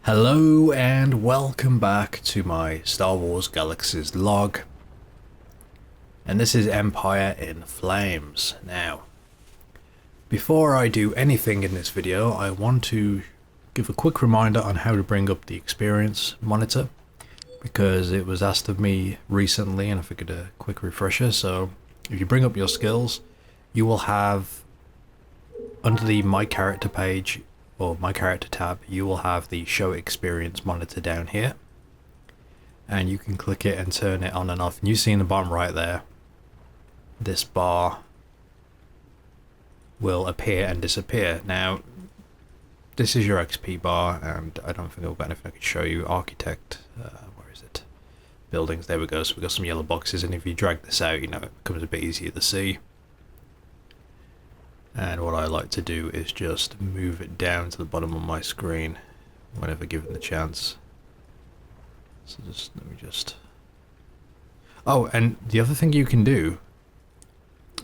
Hello and welcome back to my Star Wars Galaxies log. And this is Empire in Flames. Now, before I do anything in this video, I want to give a quick reminder on how to bring up the experience monitor, because it was asked of me recently and I figured a quick refresher. So if you bring up your skills, you will have under the My Character page or My Character tab, you will have the Show Experience monitor down here, and you can click it and turn it on and off. And you see in the bottom right there, this bar will appear and disappear. Now, this is your XP bar, and I don't think I've got anything I could show you. Architect, where is it? Buildings, there we go. So we've got some yellow boxes, and if you drag this out, you know, it becomes a bit easier to see. And what I like to do is just move it down to the bottom of my screen whenever given the chance. So let me just... Oh, and the other thing you can do,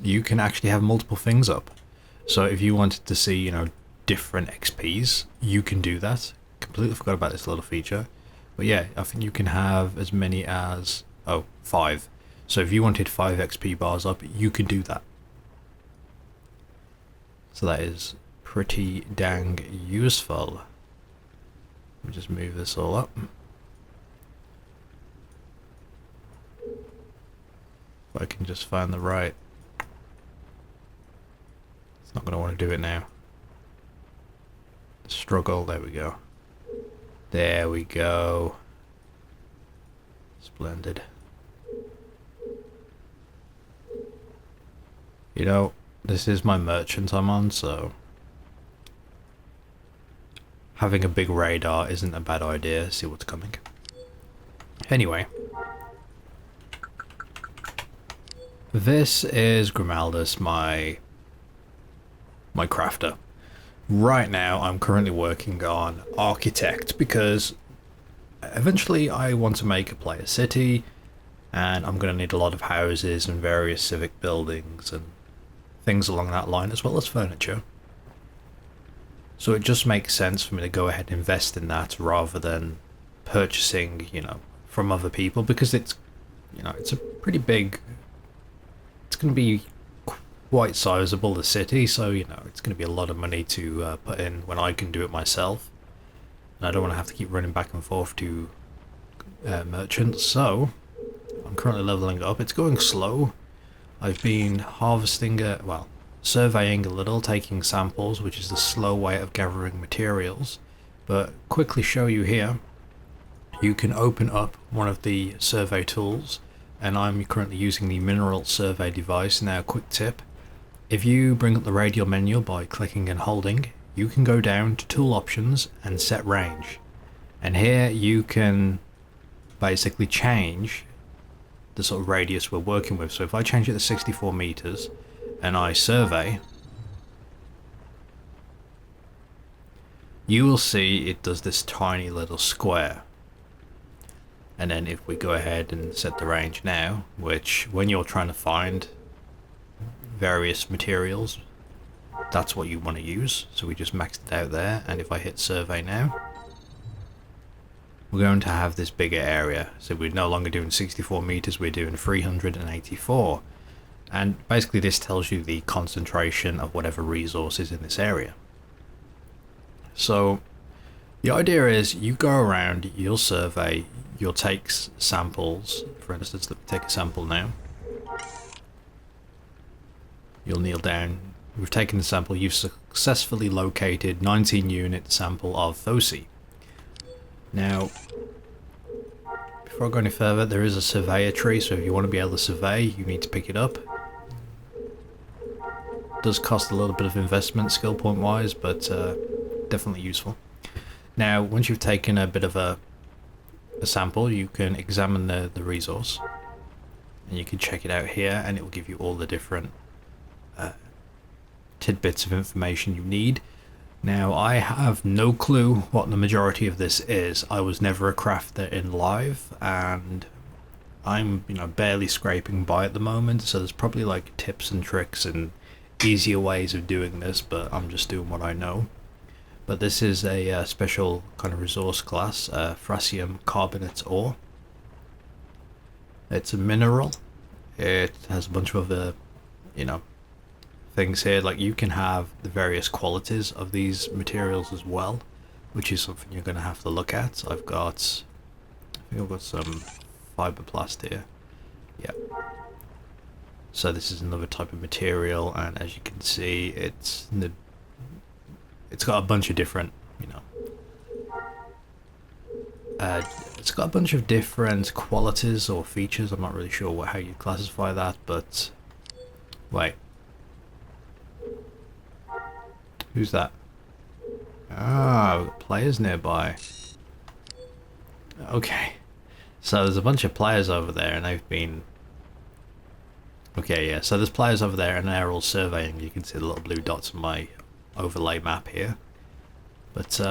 you can actually have multiple things up. So if you wanted to see, you know, different XPs, you can do that. Completely forgot about this little feature. But yeah, I think you can have as many as, 5. So if you wanted 5 XP bars up, you can do that. So that is pretty dang useful. Let me just move this all up. If I can just find the right... It's not going to want to do it now. Struggle, there we go. There we go. Splendid. You know, this is my merchant I'm on, so having a big radar isn't a bad idea. See what's coming. Anyway, this is Grimaldus, my crafter. Right now, I'm currently working on Architect because eventually I want to make a player city, and I'm going to need a lot of houses and various civic buildings and things along that line, as well as furniture. So it just makes sense for me to go ahead and invest in that rather than purchasing, you know, from other people, because it's, you know, it's a pretty big, it's going to be quite sizable, the city, so, you know, it's going to be a lot of money to put in when I can do it myself. And I don't want to have to keep running back and forth to merchants, so I'm currently leveling up. It's going slow. I've been harvesting, surveying a little, taking samples, which is the slow way of gathering materials. But quickly show you here, you can open up one of the survey tools, and I'm currently using the mineral survey device. Now, quick tip, if you bring up the radial menu by clicking and holding, you can go down to tool options and set range. And here you can basically change the sort of radius we're working with. So if I change it to 64 meters and I survey, you will see it does this tiny little square. And then if we go ahead and set the range now, which when you're trying to find various materials, that's what you want to use. So we just maxed it out there, and if I hit survey now, we're going to have this bigger area. So we're no longer doing 64 meters, we're doing 384. And basically this tells you the concentration of whatever resource is in this area. So the idea is you go around, you'll survey, you'll take samples. For instance, let me take a sample now. You'll kneel down. We've taken the sample. You've successfully located 19 unit sample of Foci. Now, before I go any further, there is a surveyor tree, so if you want to be able to survey, you need to pick it up. It does cost a little bit of investment, skill point wise, but definitely useful. Now, once you've taken a bit of a sample, you can examine the resource, and you can check it out here, and it will give you all the different tidbits of information you need. Now, I have no clue what the majority of this is. I was never a crafter in live, and I'm, you know, barely scraping by at the moment, so there's probably like tips and tricks and easier ways of doing this, but I'm just doing what I know. But this is a special kind of resource class, fracium carbonate ore. It's a mineral. It has a bunch of other, you know, things here. Like you can have the various qualities of these materials as well, which is something you're going to have to look at. I think I've got some fiberplast here. Yeah. So this is another type of material, and as you can see, it's got a bunch of different, you know, it's got a bunch of different qualities or features. I'm not really sure how you classify that, but wait, who's that? Ah, we've got players nearby. Okay, so there's a bunch of players over there, and they've been. Okay, yeah, so there's players over there, and they're all surveying. You can see the little blue dots on my overlay map here. But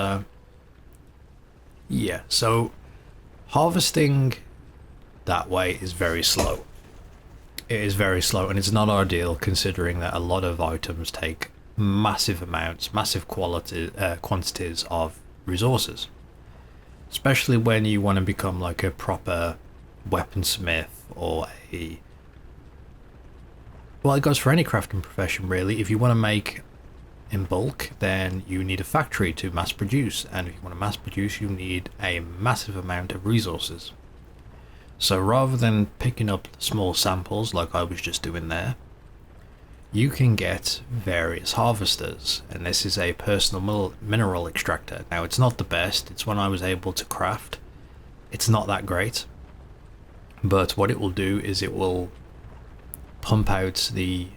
yeah, so harvesting that way is very slow. It is very slow, and it's not ideal considering that a lot of items take massive amounts, massive quantities of resources. Especially when you want to become like a proper weaponsmith or a... Well, it goes for any crafting profession really. If you want to make in bulk, then you need a factory to mass produce, and if you want to mass produce, you need a massive amount of resources. So rather than picking up small samples like I was just doing there, you can get various harvesters, and this is a personal mineral extractor. Now it's not the best, it's one I was able to craft. It's not that great, but what it will do is it will pump out the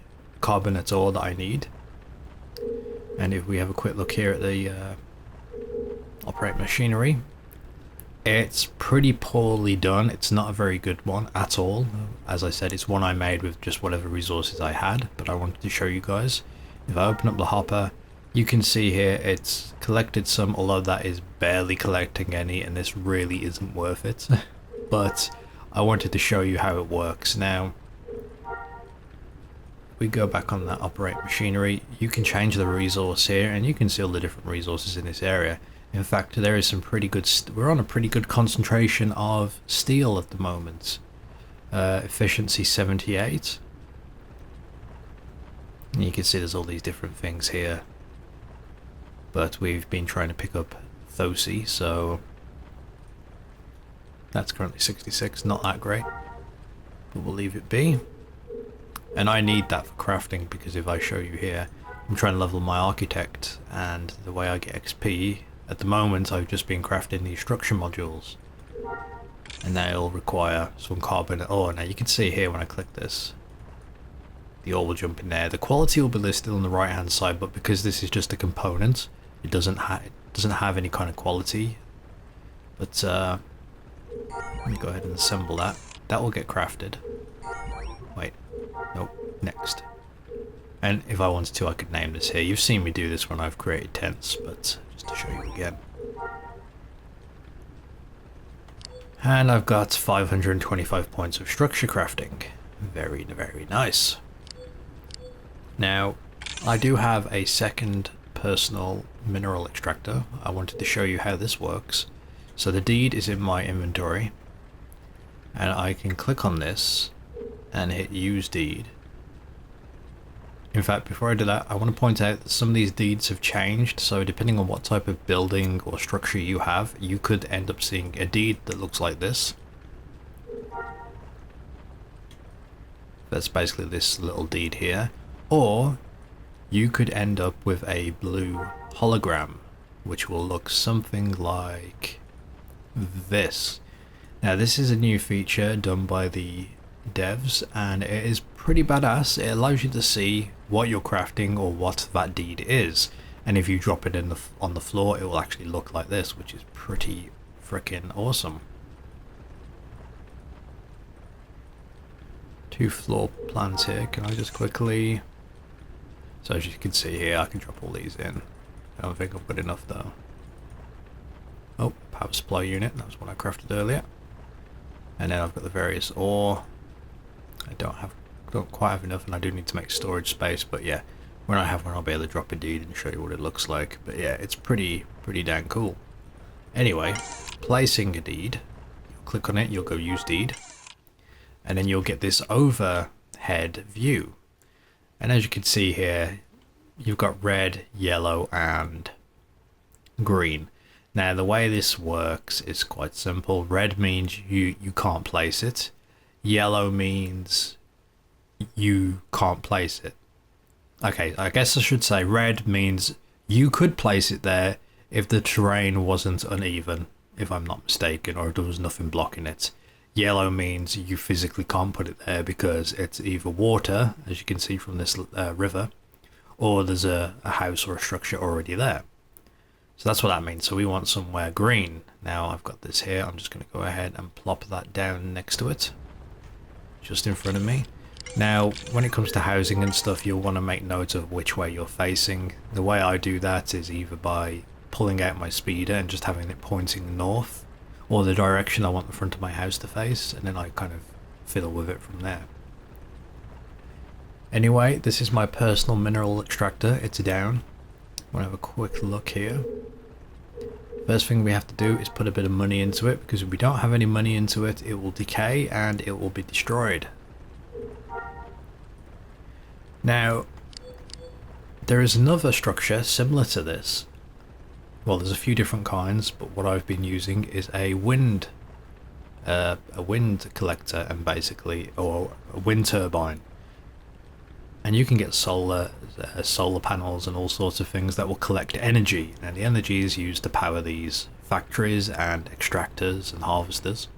carbonate ore that I need. And if we have a quick look here at the operate machinery, it's pretty poorly done. It's not a very good one at all. As I said, it's one I made with just whatever resources I had, but I wanted to show you guys. If I open up the hopper, you can see here it's collected some, although that is barely collecting any, and this really isn't worth it. But I wanted to show you how it works. Now, we go back on that operate machinery, you can change the resource here, and you can see all the different resources in this area. In fact, there is some pretty good we're on a pretty good concentration of steel at the moment. Efficiency 78, and you can see there's all these different things here, but we've been trying to pick up Thosi, so that's currently 66, not that great, but we'll leave it be. And I need that for crafting, because if I show you here, I'm trying to level my architect, and the way I get XP, at the moment I've just been crafting these structure modules, and they'll require some carbonate ore. Now you can see here when I click this, the ore will jump in there. The quality will be listed on the right hand side, but because this is just a component, it doesn't have any kind of quality. But let me go ahead and assemble that. That will get crafted. Wait. Nope, next. And if I wanted to, I could name this here. You've seen me do this when I've created tents, but just to show you again. And I've got 525 points of structure crafting. Very, very nice. Now, I do have a second personal mineral extractor. I wanted to show you how this works. So the deed is in my inventory, and I can click on this and hit use deed. In fact, before I do that, I want to point out that some of these deeds have changed, so depending on what type of building or structure you have, you could end up seeing a deed that looks like this. That's basically this little deed here. Or you could end up with a blue hologram, which will look something like this. Now this is a new feature done by the devs, and it is pretty badass. It allows you to see what you're crafting or what that deed is, and if you drop it in on the floor, it will actually look like this, which is pretty freaking awesome. 2 floor plans here. Can I just quickly... So as you can see here, I can drop all these in. I don't think I've got enough though. Oh, power supply unit, that was what I crafted earlier. And then I've got the various ore. I don't quite have enough, and I do need to make storage space, but yeah, When I have one, I'll be able to drop a deed and show you what it looks like. But yeah, it's pretty dang cool. Anyway, placing a deed, you'll click on it, you'll go use deed, and then you'll get this overhead view. And as you can see here, you've got red, yellow, and green. Now the way this works is quite simple. Red means you can't place it. Yellow means you can't place it. Okay, I guess I should say red means you could place it there if the terrain wasn't uneven, if I'm not mistaken, or if there was nothing blocking it. Yellow means you physically can't put it there because it's either water, as you can see from this river, or there's a house or a structure already there. So that's what that means. So we want somewhere green. Now I've got this here. I'm just going to go ahead and plop that down next to it, just in front of me. Now, when it comes to housing and stuff, you'll want to make note of which way you're facing. The way I do that is either by pulling out my speeder and just having it pointing north, or the direction I want the front of my house to face, and then I kind of fiddle with it from there. Anyway, this is my personal mineral extractor. It's down. I'm going to have a quick look here. First thing we have to do is put a bit of money into it, because if we don't have any money into it, it will decay and it will be destroyed. Now, there is another structure similar to this. Well, there's a few different kinds, but what I've been using is a wind collector, and basically, or a wind turbine. And you can get solar panels and all sorts of things that will collect energy. Now, the energy is used to power these factories and extractors and harvesters.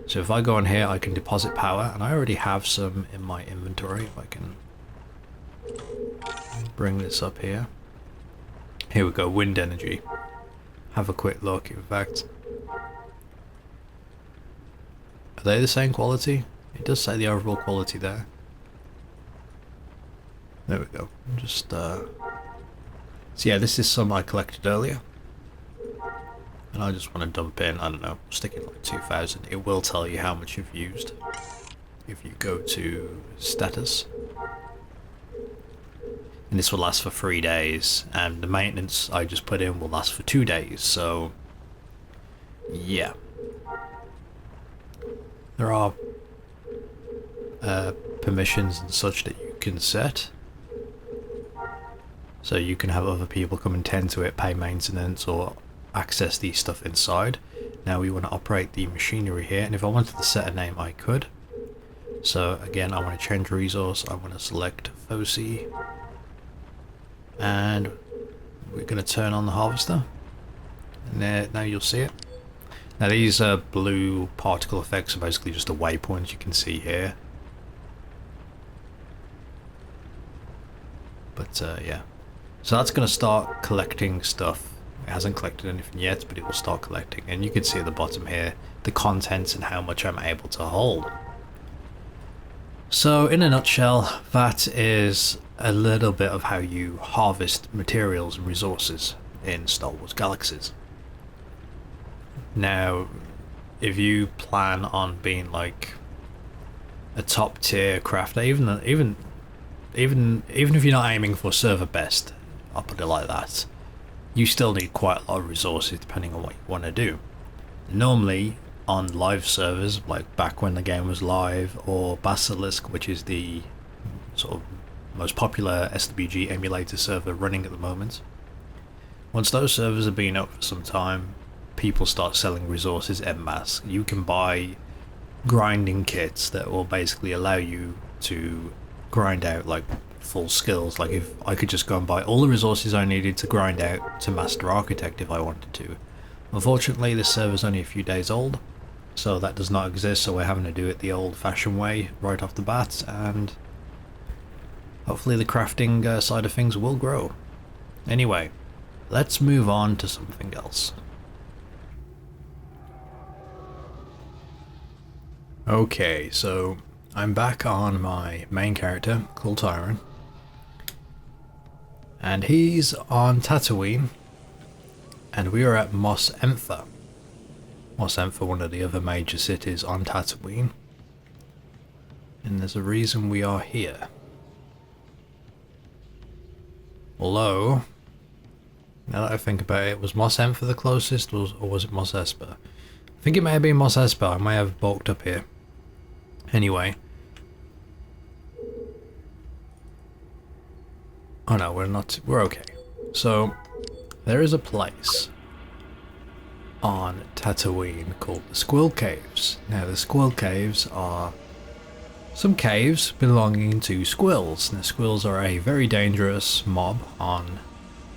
So if I go on here, I can deposit power, and I already have some in my inventory. If I can bring this up here. Here we go, wind energy. Have a quick look, in fact. Are they the same quality? It does say the overall quality there. There we go. Just, so yeah, this is some I collected earlier. And I just want to dump in, I don't know, stick in like 2000. It will tell you how much you've used. If you go to status. And this will last for 3 days. And the maintenance I just put in will last for 2 days. So, yeah. There are permissions and such that you can set. So you can have other people come and tend to it, pay maintenance, or access the stuff inside. Now we want to operate the machinery here, and if I wanted to set a name, I could. So again, I want to change resource. I want to select Foci, and we're going to turn on the harvester. And there, now you'll see it. Now these blue particle effects are basically just a waypoint you can see here. But yeah. So that's going to start collecting stuff. It hasn't collected anything yet, but it will start collecting. And you can see at the bottom here the contents and how much I'm able to hold. So in a nutshell, that is a little bit of how you harvest materials and resources in Star Wars Galaxies. Now, if you plan on being like a top tier crafter, even if you're not aiming for server best, I'll put it like that, you still need quite a lot of resources depending on what you want to do. Normally on live servers, like back when the game was live, or Basilisk, which is the sort of most popular SWG emulator server running at the moment, once those servers have been up for some time, people start selling resources en masse. You can buy grinding kits that will basically allow you to grind out like full skills. Like if I could just go and buy all the resources I needed to grind out to Master Architect if I wanted to. Unfortunately, this server's only a few days old, so that does not exist, so we're having to do it the old-fashioned way right off the bat, and hopefully the crafting side of things will grow. Anyway, let's move on to something else. Okay, so I'm back on my main character, called Tyron, and he's on Tatooine, and we are at Mos Empha. Mos Empha, one of the other major cities on Tatooine, and there's a reason we are here. Although, now that I think about it, was Mos Empher the closest, or was it Mos Esper? I think it may have been Mos Esper. I may have bulked up here. Anyway. Oh no, we're not. We're okay. So, there is a place on Tatooine called the Squirrel Caves. Now, the Squirrel Caves are some caves belonging to squills. Now, squills are a very dangerous mob on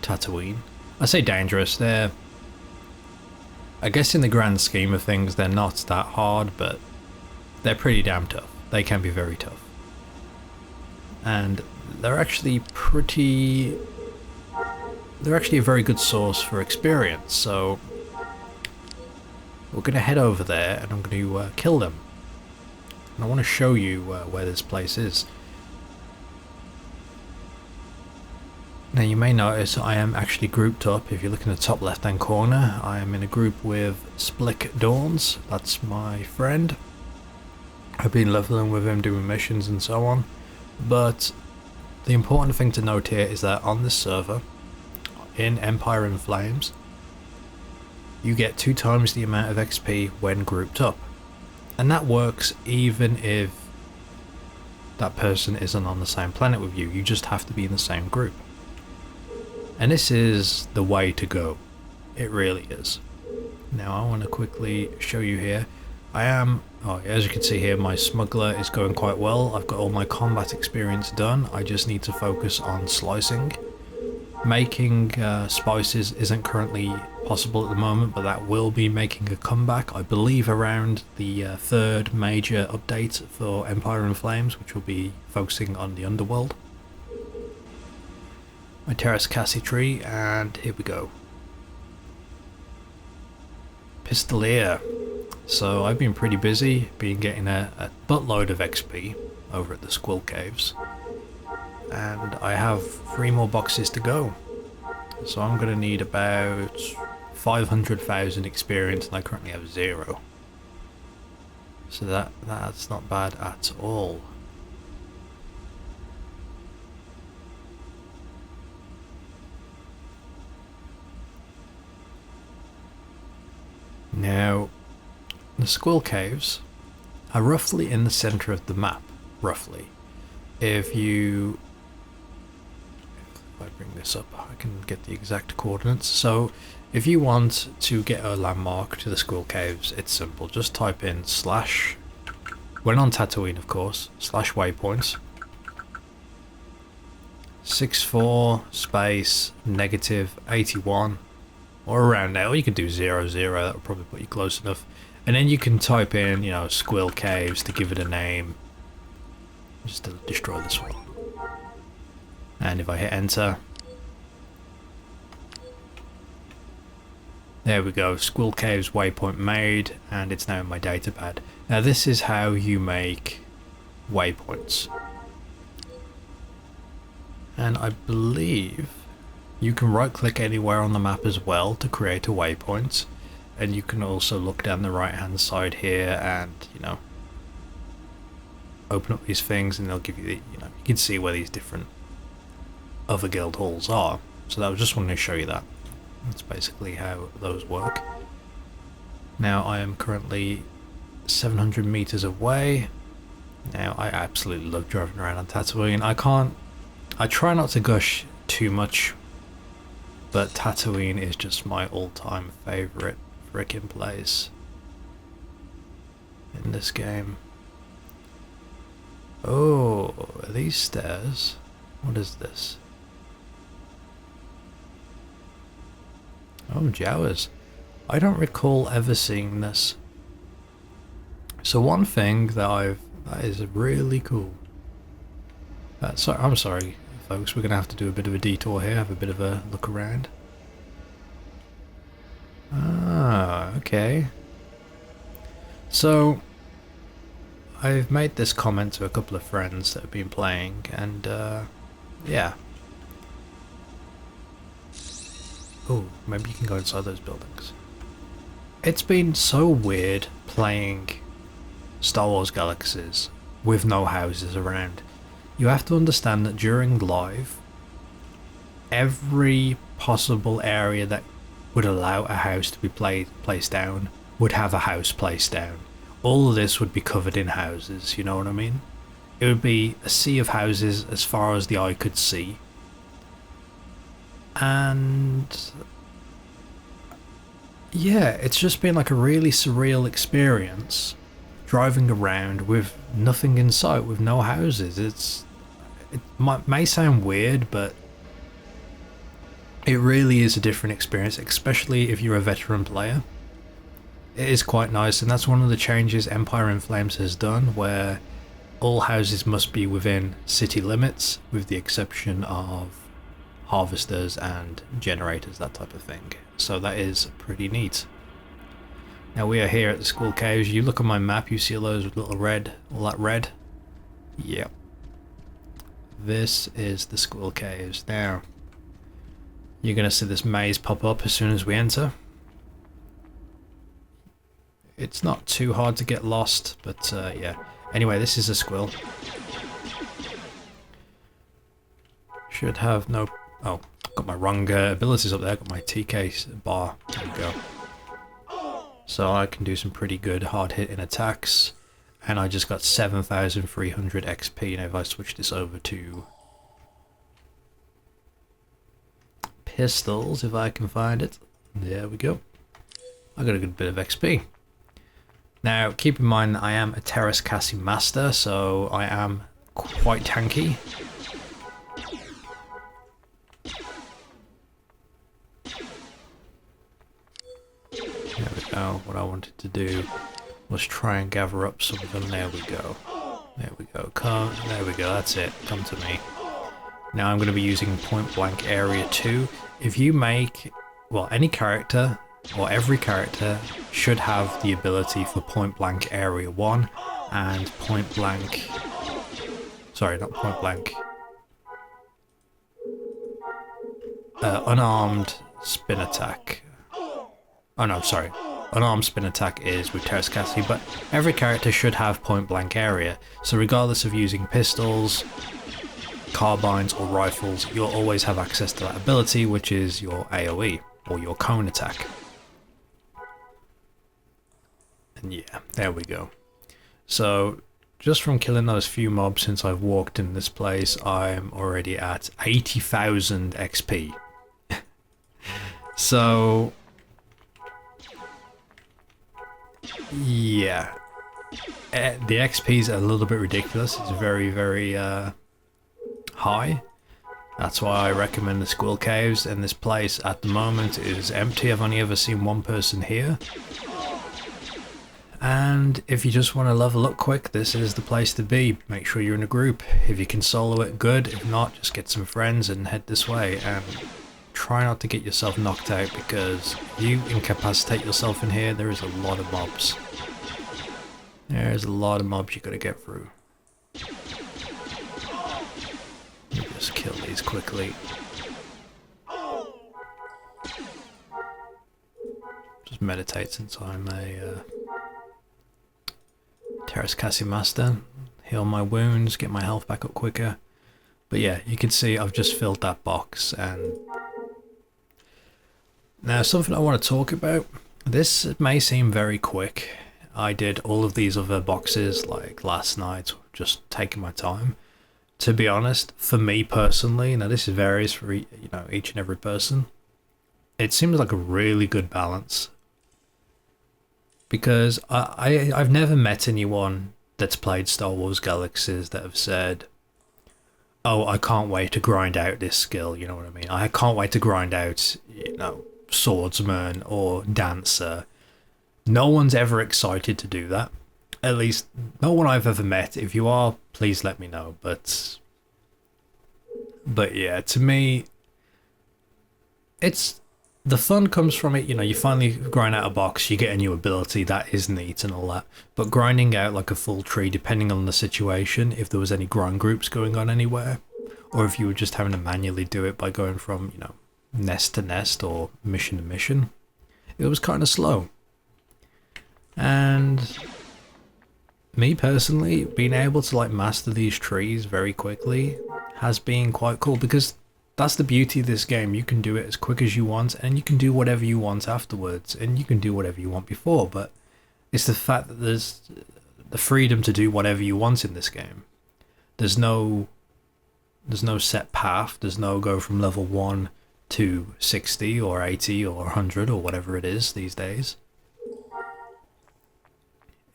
Tatooine. I say dangerous, they're... I guess in the grand scheme of things, they're not that hard, but they're pretty damn tough. They can be very tough. And they're actually pretty... They're actually a very good source for experience, so... We're going to head over there and I'm going to kill them. And I want to show you where this place is. Now you may notice I am actually grouped up. If you look in the top left hand corner, I am in a group with Splick Dawns. That's my friend. I've been leveling with him, doing missions and so on. But the important thing to note here is that on this server, in Empire in Flames, you get 2 times the amount of XP when grouped up. And that works even if that person isn't on the same planet with you. You just have to be in the same group. And this is the way to go. It really is. Now I want to quickly show you here. As you can see here, my smuggler is going quite well. I've got all my combat experience done. I just need to focus on slicing. Making spices isn't currently possible at the moment, but that will be making a comeback, I believe, around the 3rd major update for Empire in Flames, which will be focusing on the underworld. My Terrace Cassie tree, and here we go. Pistolier. So I've been pretty busy, getting a buttload of XP over at the Squirrel Caves. And I have 3 more boxes to go. So I'm going to need about 500,000 experience, and I currently have 0. So that's not bad at all. Now, the Squirrel Caves are roughly in the center of the map, roughly. If I bring this up, I can get the exact coordinates. So if you want to get a landmark to the Squirrel Caves, it's simple. Just type in / when on Tatooine, of course, / waypoints 64 space -81 or around there, or you can do 00, that will probably put you close enough. And then you can type in, Squirrel Caves to give it a name. Just to destroy this one. And if I hit enter, there we go, Squirrel Caves waypoint made, and it's now in my datapad. Now this is how you make waypoints. And I believe you can right click anywhere on the map as well to create a waypoint. And you can also look down the right hand side here and, open up these things, and they'll give you the, you can see where these different other guild halls are. So I just wanted to show you that. That's basically how those work. Now I am currently 700 meters away. Now I absolutely love driving around on Tatooine. I try not to gush too much, but Tatooine is just my all-time favorite frickin' place in this game. Oh, are these stairs? What is this? Oh, Jawas. I don't recall ever seeing this. So one thing that is really cool. I'm sorry, folks. We're gonna have to do a bit of a detour here. Have a bit of a look around. Ah, okay. So I've made this comment to a couple of friends that have been playing, and yeah. Oh, maybe you can go inside those buildings. It's been so weird playing Star Wars Galaxies with no houses around. You have to understand that during live, every possible area that would allow a house to be placed down would have a house placed down. All of this would be covered in houses, you know what I mean? It would be a sea of houses as far as the eye could see. And yeah, it's just been like a really surreal experience driving around with nothing in sight, with no houses. It may sound weird, but it really is a different experience, especially if you're a veteran player. It is quite nice, and that's one of the changes Empire in Flames has done, where all houses must be within city limits, with the exception of harvesters and generators, that type of thing. So that is pretty neat. Now we are here at the Squirrel Caves. You look on my map, you see all those little red, all that red? Yep. This is the Squirrel Caves. Now, you're going to see this maze pop up as soon as we enter. It's not too hard to get lost, but yeah. Anyway, this is a squirrel. Should have no... Oh, got my wrong abilities up there. Got my TK bar. There we go. So I can do some pretty good hard-hitting attacks. And I just got 7,300 XP. Now if I switch this over to pistols, if I can find it. There we go. I got a good bit of XP. Now, keep in mind that I am a Terrace Cassie Master, so I am quite tanky. There we go. What I wanted to do was try and gather up some of them. There we go. There we go. Come. There we go. That's it. Come to me. Now I'm going to be using Point Blank Area 2. If you make, well, any character, or every character, should have the ability for Point Blank Area 1 and Point Blank... Sorry, not Point Blank. Unarmed Spin Attack. Oh no, sorry. Unarmed Spin Attack is with Terrace Cassie, but every character should have Point Blank Area. So regardless of using pistols, carbines or rifles, you'll always have access to that ability, which is your AoE, or your cone attack. And yeah, there we go. So, just from killing those few mobs since I've walked in this place, I'm already at 80,000 XP. So, yeah. The XP is a little bit ridiculous. It's very, very high. That's why I recommend the Squirrel Caves, and this place at the moment is empty. I've only ever seen one person here. And if you just want to level up quick, this is the place to be. Make sure you're in a group. If you can solo it, good. If not, just get some friends and head this way. And try not to get yourself knocked out, because if you incapacitate yourself in here, there is a lot of mobs. There's a lot of mobs you got to get through. You just kill these quickly. Just meditate since I'm a Terrace Cassie Master. Heal my wounds, get my health back up quicker. But yeah, you can see I've just filled that box. And now something I want to talk about. This may seem very quick. I did all of these other boxes like last night, just taking my time. To be honest, for me personally, now this varies for each and every person, it seems like a really good balance. Because I've never met anyone that's played Star Wars Galaxies that have said, oh, I can't wait to grind out this skill, you know what I mean? I can't wait to grind out, swordsman or dancer. No one's ever excited to do that. At least, no one I've ever met. If you are, please let me know. But yeah, to me, it's... The fun comes from it, you finally grind out a box, you get a new ability, that is neat and all that. But grinding out like a full tree, depending on the situation, if there was any grind groups going on anywhere, or if you were just having to manually do it by going from, nest to nest or mission to mission, it was kind of slow. And me personally, being able to master these trees very quickly has been quite cool, because that's the beauty of this game. You can do it as quick as you want, and you can do whatever you want afterwards, and you can do whatever you want before, but it's the fact that there's the freedom to do whatever you want in this game. There's no set path. There's no go from level 1 to 60 or 80 or 100 or whatever it is these days.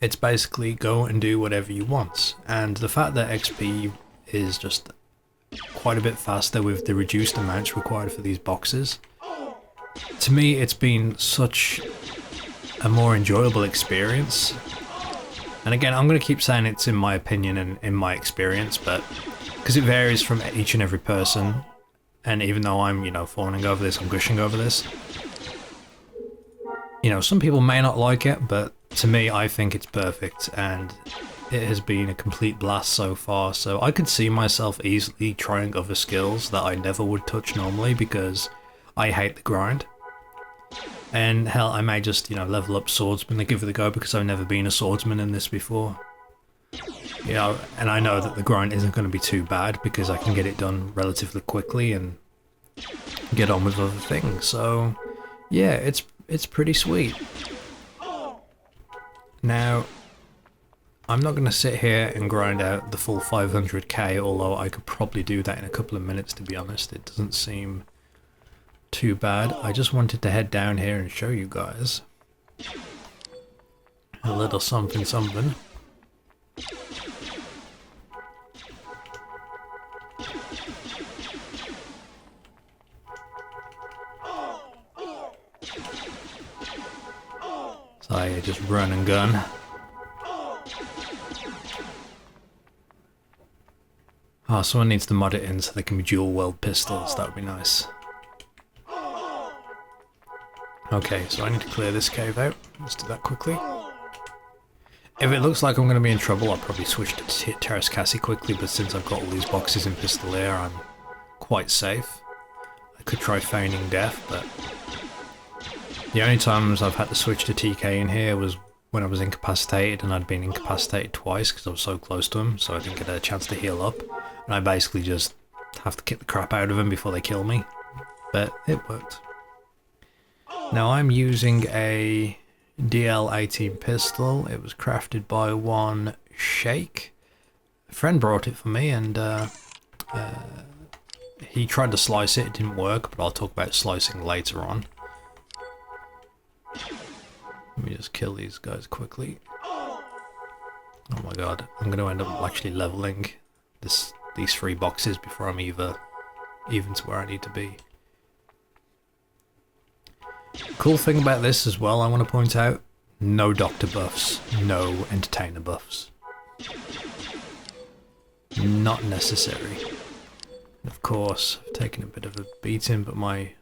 It's basically go and do whatever you want. And the fact that XP is just quite a bit faster with the reduced amounts required for these boxes, to me it's been such a more enjoyable experience. And again, I'm going to keep saying it's in my opinion and in my experience, but because it varies from each and every person, and even though I'm, you know, fawning over this, I'm gushing over this, you know, some people may not like it, but to me, I think it's perfect, and it has been a complete blast so far. So I could see myself easily trying other skills that I never would touch normally because I hate the grind. And hell, I may just, you know, level up swordsman and give it a go because I've never been a swordsman in this before. You know, and I know that the grind isn't going to be too bad because I can get it done relatively quickly and get on with other things. So yeah, it's pretty sweet. Now, I'm not going to sit here and grind out the full 500k, although I could probably do that in a couple of minutes, to be honest. It doesn't seem too bad. I just wanted to head down here and show you guys a little something something. So I just run and gun. Oh, someone needs to mod it in so they can be dual weld pistols. That would be nice. Okay, so I need to clear this cave out. Let's do that quickly. If it looks like I'm going to be in trouble, I'll probably switch to Terrace Cassie quickly, but since I've got all these boxes in Pistolier, I'm quite safe. I could try feigning death, but the only times I've had to switch to TK in here was when I was incapacitated, and I'd been incapacitated twice because I was so close to him, so I didn't get a chance to heal up. And I basically just have to kick the crap out of them before they kill me. But it worked. Now I'm using a DL18 pistol. It was crafted by one Shake. A friend brought it for me, and he tried to slice it. It didn't work, but I'll talk about slicing later on. Let me just kill these guys quickly. Oh my god, I'm going to end up actually leveling these 3 boxes before I'm even to where I need to be. Cool thing about this as well, I want to point out, no doctor buffs, no entertainer buffs. Not necessary. Of course, I've taken a bit of a beating, but my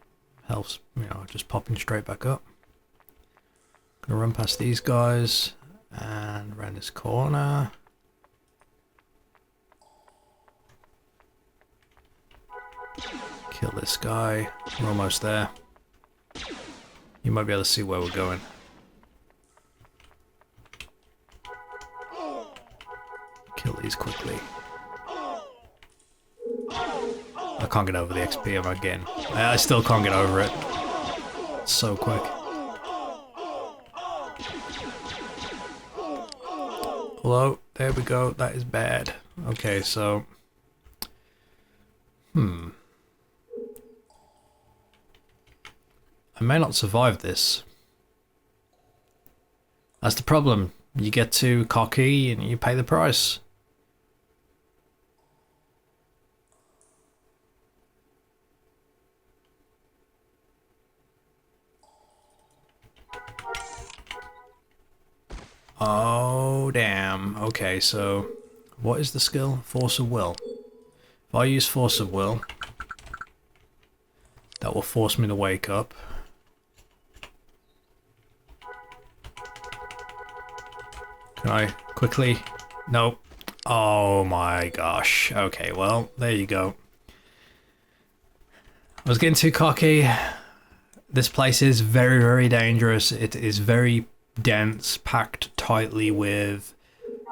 health's, you know, just popping straight back up. Gonna run past these guys and around this corner. Kill this guy. We're almost there. You might be able to see where we're going. Kill these quickly. I can't get over the XP I'm again. I still can't get over it. It's so quick. Hello, there we go. That is bad. Okay, so I may not survive this. That's the problem. You get too cocky and you pay the price. Oh, damn. Okay, so what is the skill? Force of will. If I use force of will, that will force me to wake up. Can I quickly? Nope. Oh my gosh. Okay, well, there you go. I was getting too cocky. This place is very, very dangerous. It is very dense, packed tightly with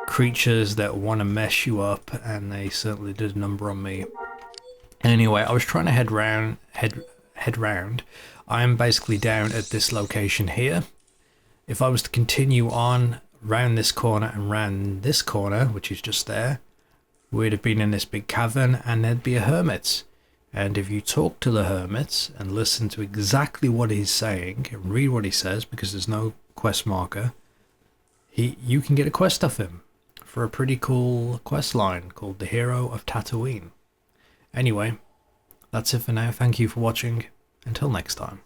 creatures that want to mess you up, and they certainly did a number on me. Anyway, I was trying to head round. I'm basically down at this location here. If I was to continue on round this corner and round this corner, which is just there, we'd have been in this big cavern and there'd be a hermit. And if you talk to the hermit and listen to exactly what he's saying and read what he says, because there's no quest marker, you can get a quest off him for a pretty cool quest line called The Hero of Tatooine. Anyway, that's it for now. Thank you for watching. Until next time.